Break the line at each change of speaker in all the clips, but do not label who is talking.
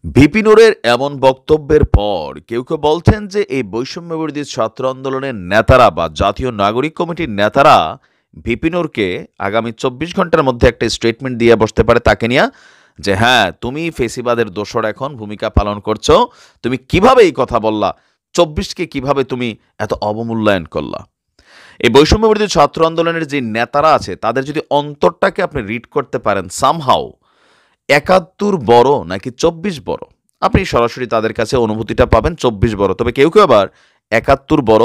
VP নুরের এমন বক্তব্যের পর কেউ কেউ বলছেন যে এই বৈষম্যবিরোধী ছাত্র আন্দোলনের নেতারা বা জাতীয় নাগরিক কমিটির নেতারা ভিপি নুরকে আগামী ২৪ ঘন্টার মধ্যে একটা স্টেটমেন্ট দিয়ে বসতে পারে তাকে নিয়ে, যে হ্যাঁ তুমি ফেসিবাদের দোসর এখন ভূমিকা পালন করছো, তুমি কিভাবে এই কথা বললা, ২৪কে কিভাবে তুমি এত অবমূল্যায়ন করলা। এই বৈষম্যবিরোধী ছাত্র আন্দোলনের যে নেতারা আছে তাদের যদি অন্তরটাকে আপনি রিড করতে পারেন সামহাও, ৭১ বড় নাকি ২৪ বড়, আপনি সরাসরি তাদের কাছে অনুভূতিটা পাবেন ২৪ বড়। তবে কেউ কেউ আবার ৭১ বড়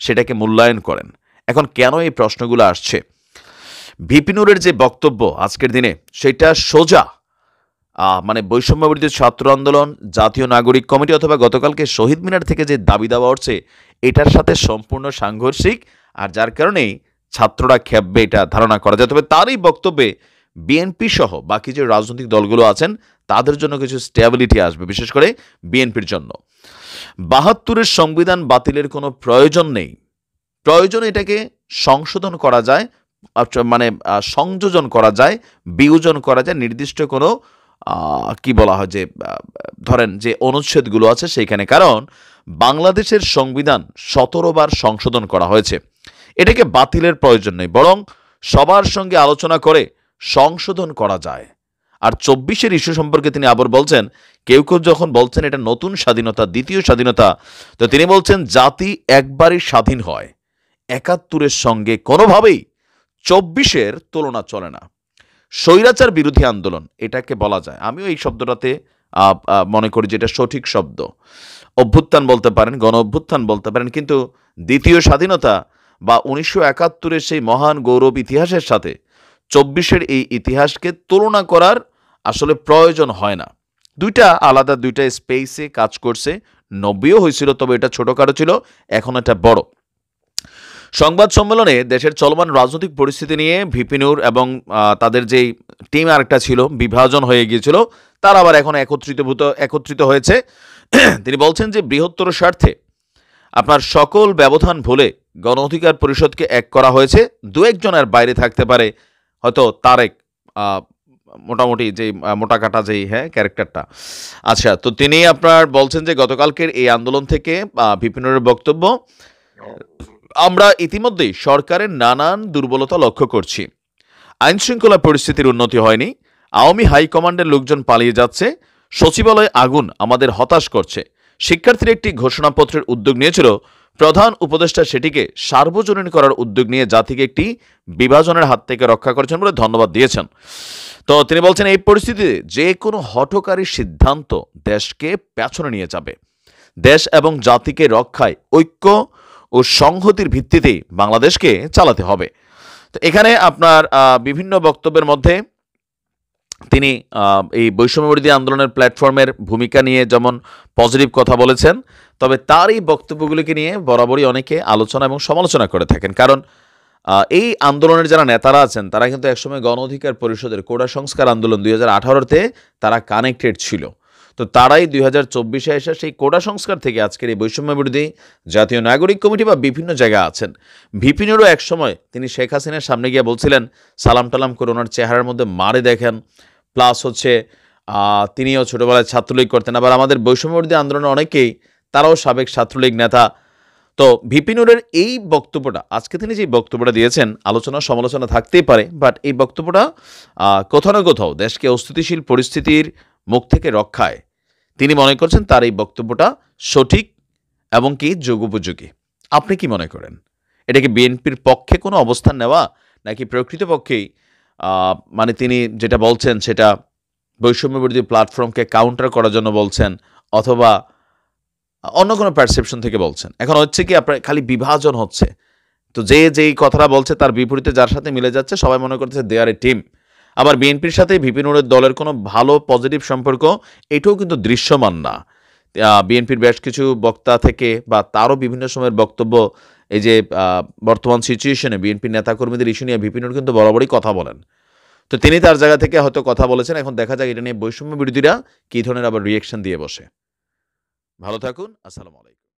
সেটাকে মূল্যায়ন করেন। এখন কেন এই প্রশ্নগুলো আসছে? ভিপি নুরের যে বক্তব্য আজকের দিনে সেটা সোজা মানে বৈষম্যবিরোধী ছাত্র আন্দোলন, জাতীয় নাগরিক কমিটি অথবা গতকালকে শহীদ মিনার থেকে যে দাবি দাওয়া উঠছে এটার সাথে সম্পূর্ণ সাংঘর্ষিক, আর যার কারণেই ছাত্ররা খেপবে এটা ধারণা করা যায়। তবে তারই বক্তব্যে বিএনপি সহ বাকি যে রাজনৈতিক দলগুলো আছেন তাদের জন্য কিছু স্টেবিলিটি আসবে, বিশেষ করে বিএনপির জন্য। ৭২-এর সংবিধান বাতিলের কোনো প্রয়োজন নেই, প্রয়োজন এটাকে সংশোধন করা যায়, মানে সংযোজন করা যায়, বিয়োজন করা যায় নির্দিষ্ট কোনো কি বলা হয় যে ধরেন যে অনুচ্ছেদগুলো আছে সেইখানে। কারণ বাংলাদেশের সংবিধান ১৭ বার সংশোধন করা হয়েছে, এটাকে বাতিলের প্রয়োজন নেই, বরং সবার সঙ্গে আলোচনা করে সংশোধন করা যায়। আর ২৪-এর ইস্যু সম্পর্কে তিনি আবার বলছেন, কেউ কেউ যখন বলছেন এটা নতুন স্বাধীনতা, দ্বিতীয় স্বাধীনতা, তো তিনি বলছেন জাতি একবারই স্বাধীন হয়, ৭১-এর সঙ্গে কোনোভাবেই ২৪-এর তুলনা চলে না। স্বৈরাচার বিরোধী আন্দোলন এটাকে বলা যায়, আমিও এই শব্দটাতে মনে করি যে এটা সঠিক শব্দ। অভ্যুত্থান বলতে পারেন, গণ অভ্যুত্থান বলতে পারেন, কিন্তু দ্বিতীয় স্বাধীনতা বা ১৯৭১-এর সেই মহান গৌরব ইতিহাসের সাথে ২৪-এর এই ইতিহাসকে তুলনা করার আসলে প্রয়োজন হয় না। দুইটা আলাদা, দুইটা স্পেসে কাজ করছে। ৯০ও হয়েছিল, তবে এটা ছোটখাটো ছিল, এখন এটা বড়। সংবাদ সম্মেলনে দেশের চলমান রাজনৈতিক পরিস্থিতি নিয়ে ভিপি নুর এবং তাদের যেই টিম আরেকটা ছিল বিভাজন হয়ে গিয়েছিল, তারা আবার এখন একত্রিত হয়েছে। তিনি বলছেন যে বৃহত্তর স্বার্থে আপনার সকল ব্যবধান ভুলে গণ অধিকার পরিষদকে এক করা হয়েছে। দু একজনের বাইরে থাকতে পারে, হয়তো তারেক মোটামুটি যেই মোটা কাটা যেই ক্যারেক্টারটা। আচ্ছা, তো তিনি আপনার বলছেন যে গতকালকের এই আন্দোলন থেকে ভিপি নুরের বক্তব্য, আমরা ইতিমধ্যেই সরকারের নানান দুর্বলতা লক্ষ্য করছি। আইনশৃঙ্খলা পরিস্থিতির উন্নতি হয়নি, আওয়ামী হাইকমান্ডের লোকজন পালিয়ে যাচ্ছে, সচিবালয়ে আগুন আমাদের হতাশ করছে। শিক্ষার্থীর একটি ঘোষণাপত্রের উদ্যোগ নিয়েছিল, প্রধান উপদেষ্টা সেটিকে সার্বজনীন করার উদ্যোগ নিয়ে জাতিকে একটি বিভাজনের হাত থেকে রক্ষা করেছেন বলে ধন্যবাদ দিয়েছেন। তো তিনি বলছেন এই পরিস্থিতিতে যে কোনো হঠকারী সিদ্ধান্ত দেশকে পেছনে নিয়ে যাবে। দেশ এবং জাতিকে রক্ষায় ঐক্য ও সংহতির ভিত্তিতেই বাংলাদেশকে চালাতে হবে। তো এখানে আপনার বিভিন্ন বক্তব্যের মধ্যে তিনি এই বৈষম্যবিরোধী আন্দোলনের প্ল্যাটফর্মের ভূমিকা নিয়ে যেমন পজিটিভ কথা বলেছেন, তবে তার এই বক্তব্যগুলিকে নিয়ে বরাবরই অনেকে আলোচনা এবং সমালোচনা করে থাকেন। কারণ এই আন্দোলনের যারা নেতারা আছেন তারা কিন্তু একসময় গণ অধিকার পরিষদের কোটা সংস্কার আন্দোলন ২০১৮-তে তারা কানেক্টেড ছিল। তো তারাই ২০২৪-এ এসে সেই কোটা সংস্কার থেকে আজকের এই বৈষম্যবিরোধী জাতীয় নাগরিক কমিটি বা বিভিন্ন জায়গায় আছেন। ভিপি নুরও একসময় তিনি শেখ হাসিনার সামনে গিয়ে বলছিলেন সালাম টালাম করে ওনার চেহারার মধ্যে মারে দেখেন, প্লাস হচ্ছে তিনিও ছোটোবেলায় ছাত্রলীগ করতেন। আবার আমাদের বৈষম্যবিরোধী আন্দোলনের অনেকেই তারাও সাবেক ছাত্রলীগ নেতা। তো ভিপি নুরের এই বক্তব্যটা, আজকে তিনি যে বক্তব্যটা দিয়েছেন, আলোচনা সমালোচনা থাকতেই পারে, বাট এই বক্তব্যটা কোথাও না কোথাও দেশকে অস্থিতিশীল পরিস্থিতির মুখ থেকে রক্ষায় তিনি মনে করছেন তার এই বক্তব্যটা সঠিক এবং কি যুগোপযোগী। আপনি কি মনে করেন? এটা কি বিএনপির পক্ষে কোনো অবস্থান নেওয়া, নাকি প্রকৃতপক্ষেই মানে তিনি যেটা বলছেন সেটা বৈষম্যবিরোধী প্ল্যাটফর্মকে কাউন্টার করার জন্য বলছেন, অথবা অন্য কোনো পারসেপশন থেকে বলছেন? এখন হচ্ছে কি আপনার খালি বিভাজন হচ্ছে, তো যে যেই কথাটা বলছে তার বিপরীতে যার সাথে মিলে যাচ্ছে সবাই মনে করছে দে আর এ টিম। আবার বিএনপির সাথে ভিপি নুরের দলের কোনো ভালো পজিটিভ সম্পর্ক এটাও কিন্তু দৃশ্যমান না। বিএনপির বেশ কিছু বক্তা থেকে বা তারও বিভিন্ন সময়ের বক্তব্য, এই যে বর্তমান সিচুয়েশনে বিএনপির নেতাকর্মীদের ইস্যু নিয়ে ভিপি নুর কিন্তু বরাবরই কথা বলেন। তো তিনি তার জায়গা থেকে হয়তো কথা বলেছেন, এখন দেখা যাক এটা নিয়ে বৈষম্য বিরোধীরা কী ধরনের আবার রিয়েকশন দিয়ে বসে। ভালো থাকুন, আসসালামু আলাইকুম।